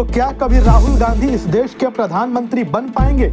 तो क्या कभी राहुल गांधी इस देश के प्रधानमंत्री बन पाएंगे?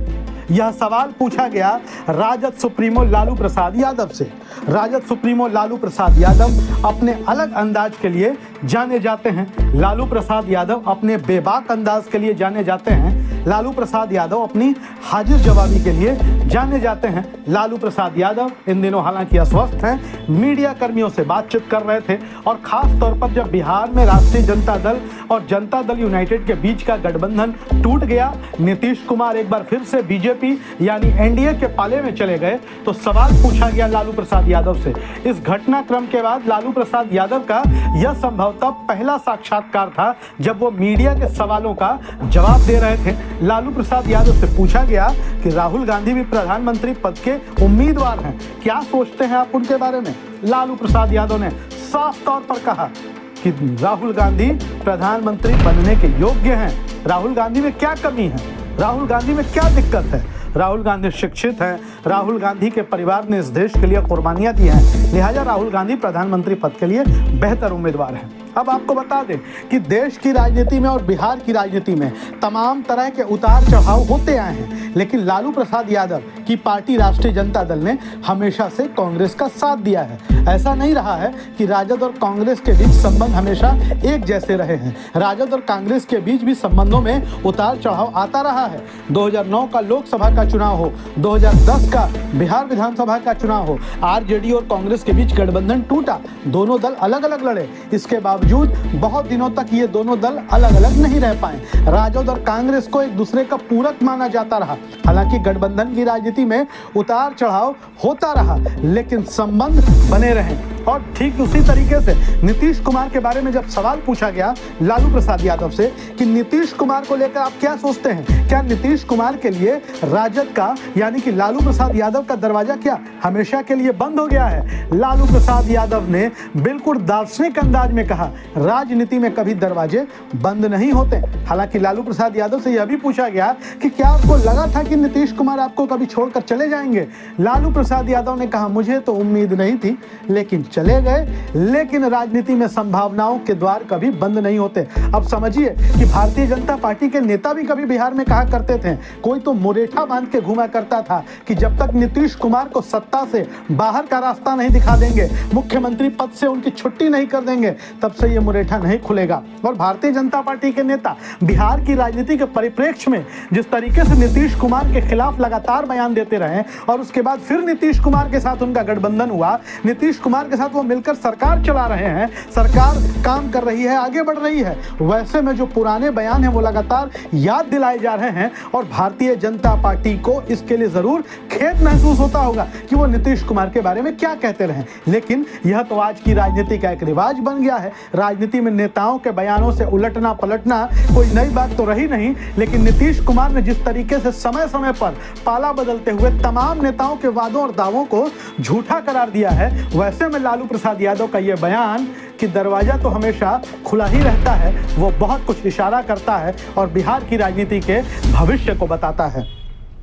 यह सवाल पूछा गया राजद सुप्रीमो लालू प्रसाद यादव से। राजद सुप्रीमो लालू प्रसाद यादव अपने अलग अंदाज के लिए जाने जाते हैं। लालू प्रसाद यादव अपने बेबाक अंदाज के लिए जाने जाते हैं। लालू प्रसाद यादव अपनी हाजिर जवाबी के लिए जाने जाते हैं। लालू प्रसाद यादव इन दिनों हालांकि अस्वस्थ हैं, मीडिया कर्मियों से बातचीत कर रहे थे और खास तौर पर जब बिहार में राष्ट्रीय जनता दल और जनता दल यूनाइटेड के बीच का गठबंधन टूट गया, नीतीश कुमार एक बार फिर से बीजेपी यानी एनडीए के पाले में चले गए, तो सवाल पूछा गया लालू प्रसाद यादव से। इस घटनाक्रम के बाद लालू प्रसाद यादव का यह संभवतः पहला साक्षात्कार था जब वो मीडिया के सवालों का जवाब दे रहे थे। लालू प्रसाद यादव से पूछा गया कि राहुल गांधी भी प्रधानमंत्री पद के उम्मीदवार हैं, क्या सोचते हैं आप उनके बारे में? लालू प्रसाद यादव ने साफ तौर पर कहा कि राहुल गांधी प्रधानमंत्री बनने के योग्य हैं। राहुल गांधी में क्या कमी है? राहुल गांधी में क्या दिक्कत है? राहुल गांधी शिक्षित हैं, राहुल गांधी के परिवार ने इस देश के लिए कुर्बानियां दी हैं, लिहाजा राहुल गांधी प्रधानमंत्री पद के लिए बेहतर उम्मीदवार हैं। अब आपको बता दें कि देश की राजनीति में और बिहार की राजनीति में तमाम तरह के उतार चढ़ाव होते आए हैं, लेकिन लालू प्रसाद यादव की पार्टी राष्ट्रीय जनता दल ने हमेशा से कांग्रेस का साथ दिया है। ऐसा नहीं रहा है कि राजद और कांग्रेस के बीच संबंध हमेशा एक जैसे रहे हैं। राजद और कांग्रेस के बीच भी संबंधों में उतार चढ़ाव आता रहा है। 2009 का लोकसभा का चुनाव हो, 2010 का बिहार विधानसभा का चुनाव हो, आरजेडी और कांग्रेस के बीच गठबंधन टूटा, दोनों दल अलग अलग लड़े। इसके बावजूद बहुत दिनों तक ये दोनों दल अलग अलग नहीं रह पाए। राजद और कांग्रेस को एक दूसरे का पूरक माना जाता रहा। हालांकि गठबंधन की राजनीति में उतार चढ़ाव होता रहा, लेकिन संबंध बने रहे। और ठीक उसी तरीके से नीतीश कुमार के बारे में जब सवाल पूछा गया लालू प्रसाद यादव से कि नीतीश कुमार को लेकर आप क्या सोचते हैं, क्या नीतीश कुमार के लिए राजद का यानी कि लालू प्रसाद यादव का दरवाजा क्या हमेशा के लिए बंद हो गया है? लालू प्रसाद यादव ने बिल्कुल दार्शनिक अंदाज में कहा, राजनीति में कभी दरवाजे बंद नहीं होते। हालांकि लालू प्रसाद यादव से यह भी पूछा गया कि क्या आपको लगा था कि नीतीश कुमार आपको कभी छोड़कर चले जाएंगे? लालू प्रसाद यादव ने कहा, मुझे तो उम्मीद नहीं थी, लेकिन चले गए। लेकिन राजनीति में संभावनाओं के द्वार कभी बंद नहीं होते। अब समझिए कि भारतीय जनता पार्टी के नेता भी कभी बिहार में कहा करते थे, कोई तो मुरेठा बांध के घुमा करता था कि जब तक नीतीश कुमार को सत्ता से बाहर का रास्ता नहीं दिखा देंगे, मुख्यमंत्री पद से उनकी छुट्टी नहीं कर देंगे, तब से ये मुरेठा नहीं खुलेगा। और भारतीय जनता पार्टी के नेता बिहार की राजनीति के परिप्रेक्ष्य में जिस तरीके से नीतीश कुमार के खिलाफ लगातार बयान देते रहे और उसके बाद फिर नीतीश कुमार के साथ उनका गठबंधन हुआ, नीतीश कुमार के साथ वो मिलकर सरकार चला रहे हैं, सरकार काम कर रही है, आगे बढ़ रही है, वैसे में जो पुराने बयान हैं वो लगातार याद दिलाए जा रहे हैं। और भारतीय जनता पार्टी को इसके लिए जरूर खेद महसूस होता होगा कि वो नीतीश कुमार के बारे में क्या कहते रहे। लेकिन यह तो आज की राजनीति का एक रिवाज बन गया है। राजनीति में नेताओं के बयानों से उलटना पलटना कोई नई बात तो रही नहीं, लेकिन नीतीश कुमार ने जिस तरीके से समय समय पर पाला बदलते हुए तमाम नेताओं के वादों और दावों को झूठा करार दिया है, वैसे में लालू प्रसाद यादव का यह बयान कि दरवाजा तो हमेशा खुला ही रहता है, वो बहुत कुछ इशारा करता है और बिहार की राजनीति के भविष्य को बताता है।